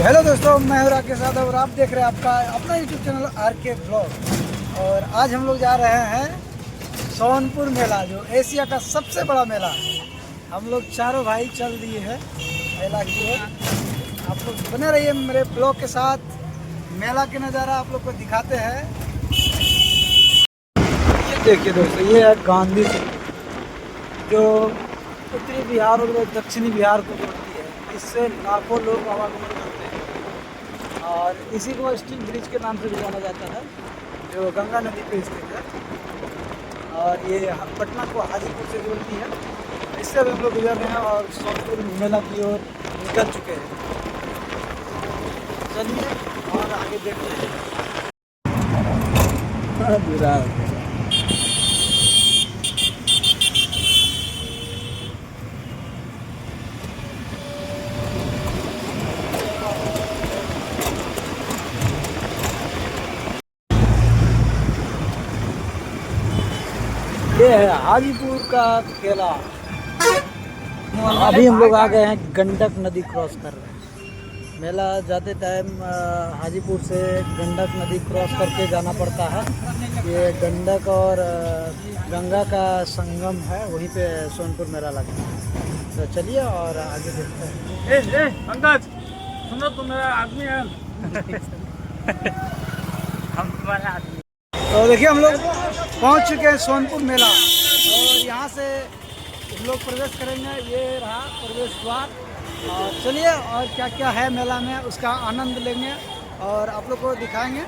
Hello दोस्तों, मैं हूं राकेश यादव और आप देख रहे हैं आपका अपना यूट्यूब चैनल आरके ब्लॉग। और आज हम लोग जा रहे हैं सोनपुर मेला, जो एशिया का सबसे बड़ा मेला है। हम लोग चारों भाई चल दिए हैं मेला की ओर। आप लोग बने रहिए मेरे ब्लॉग के साथ। मेला के नज़ारा आप लोग को दिखाते हैं। ये देखिए दोस्तों, ये है गांधी सेतु, जो उत्तरी बिहार और दक्षिणी बिहार को जोड़ती है। इससे लाखों लोग आवागमन करते हैं और इसी को स्टील ब्रिज के नाम से भी जाना जाता है, जो गंगा नदी पे स्थित है। और ये पटना को हाजीपुर से जोड़ती है। इससे भी हम लोग गुजर रहे हैं और सोनपुर मेला की ओर निकल चुके हैं। चलिए और आगे देखते हैं। ये है हाजीपुर का किला। अभी हम लोग आ गए हैं, गंडक नदी क्रॉस कर रहे हैं। मेला जाते टाइम हाजीपुर से गंडक नदी क्रॉस करके जाना पड़ता है। ये गंडक और गंगा का संगम है, वहीं पे सोनपुर मेला लगता है। तो चलिए और आगे देखते हैं। पंकज सुनो, तुम मेरा आदमी है। हम तुम्हारा आदमी। तो देखिए, हम लोग पहुंच चुके हैं सोनपुर मेला और यहाँ से हम लोग प्रवेश करेंगे। ये रहा प्रवेश द्वार। और चलिए और क्या क्या है मेला में उसका आनंद लेंगे और आप लोग को दिखाएंगे।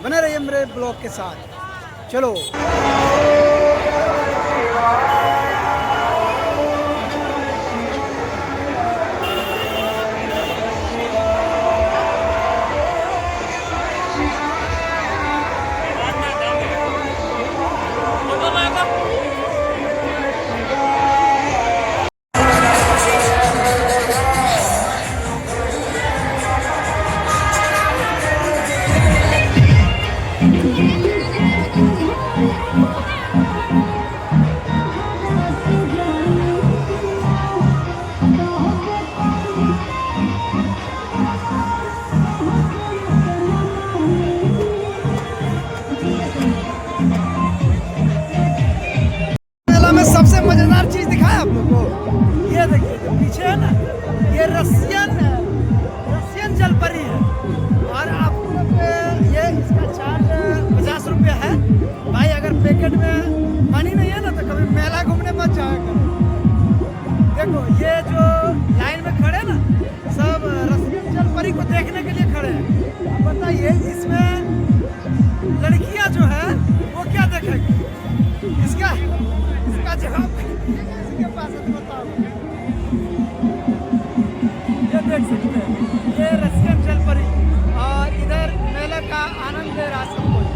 बने रहिए मेरे ब्लॉग के साथ। चलो। सबसे मजेदार चीज दिखाया आप लोग को। ये देखिए, जो पीछे है ना, ये रसियन जल परी है। और आप लोग ये इसका चार्ज 50 रुपया है। भाई अगर पैकेट में मनी नहीं है ना, तो कभी मेला घूमने मत जाया करो। देखो, ये जो लाइन में खड़े ना, सब रसियन जल परी को देखने के लिए खड़े हैं। अब बताइए, इसमें लड़कियां जो है वो क्या देखेंगी? इसका जवाब इसके पास बताओ। ये देख सकते हैं, ये रसियन जल परी और इधर मेले का आनंद ले रहा सब कोई।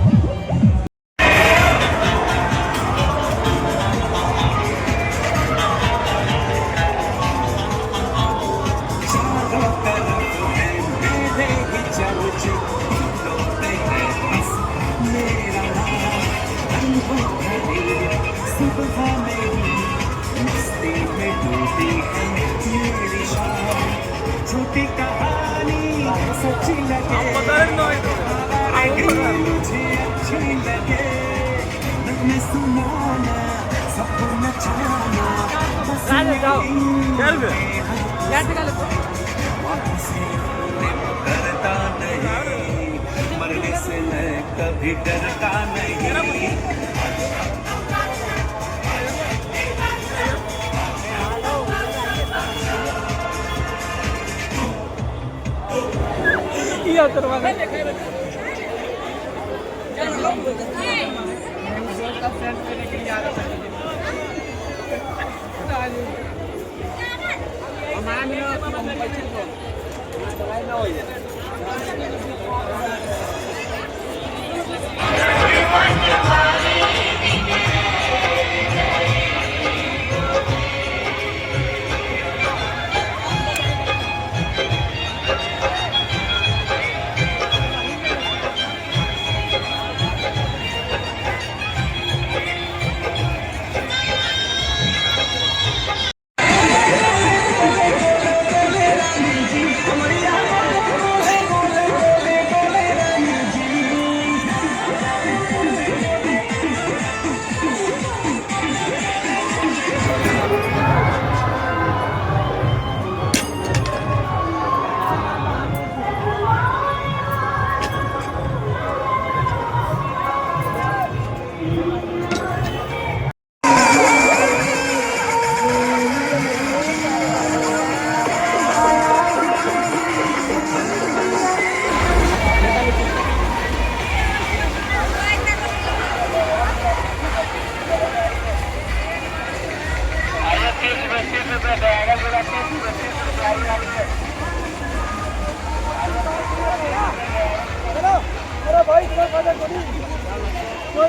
छोटी कहानी सच्ची लगे, मुझे अच्छी लगे, मैं सुनाना सबको नचाना, बस डरता नहीं, मरने से मैं कभी डरता नहीं।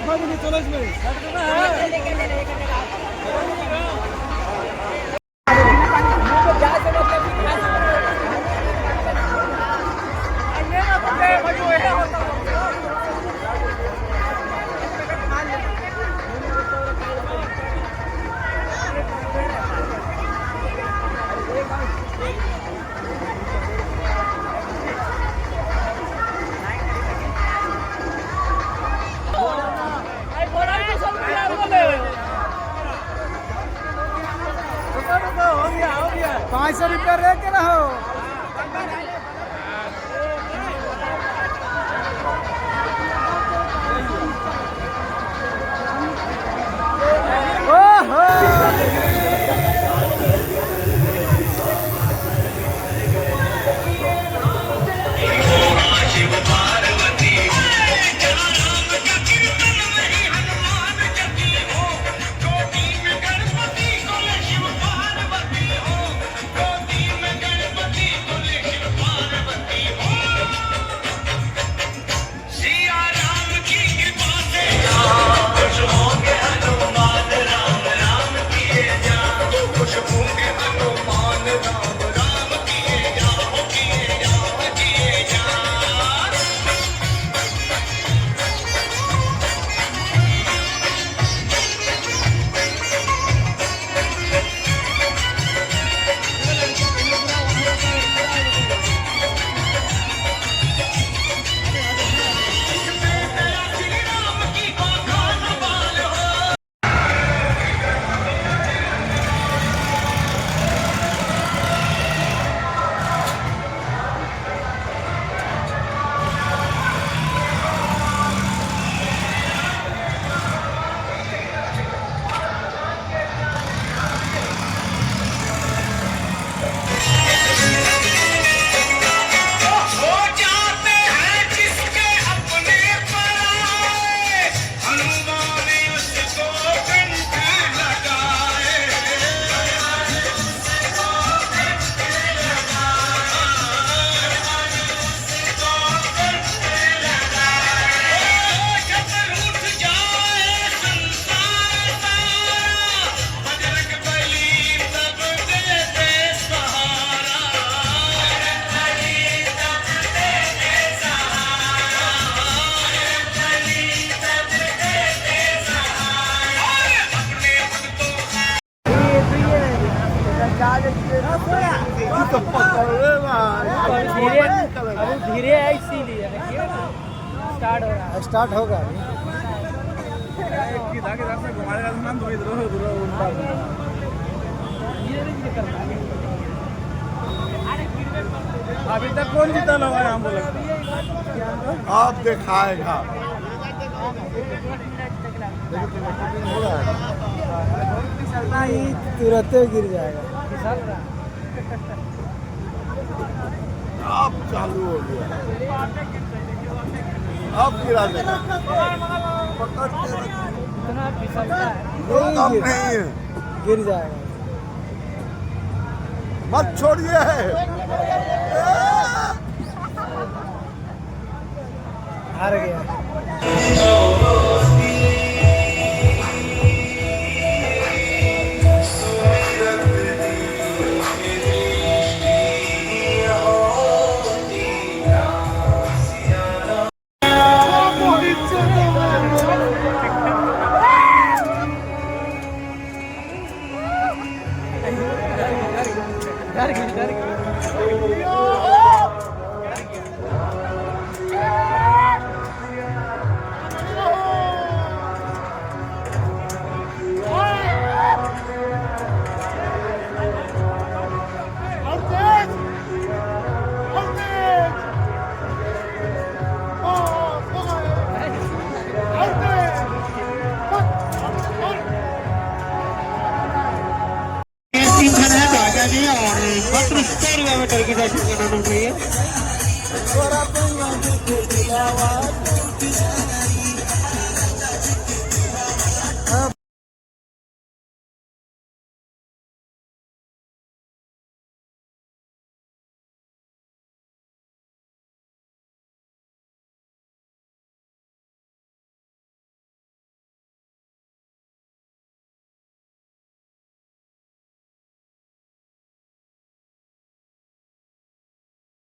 ₹500 लेके रहो। धीरे है इसीलिए स्टार्ट हो रहा है। स्टार्ट होगा अभी तक कौन जीता लगा है हमको लगता है? आप दिखाएगा तुरंत गिर जाएगा। अब चालू हो गया अब गिरा देगा पकड़ के इतना फिसलता है। कम नहीं है गिर जाएगा। मत छोड़िए हार गया। और मात्र 100 रुपये में टर्की दर्शन करना चाहिए।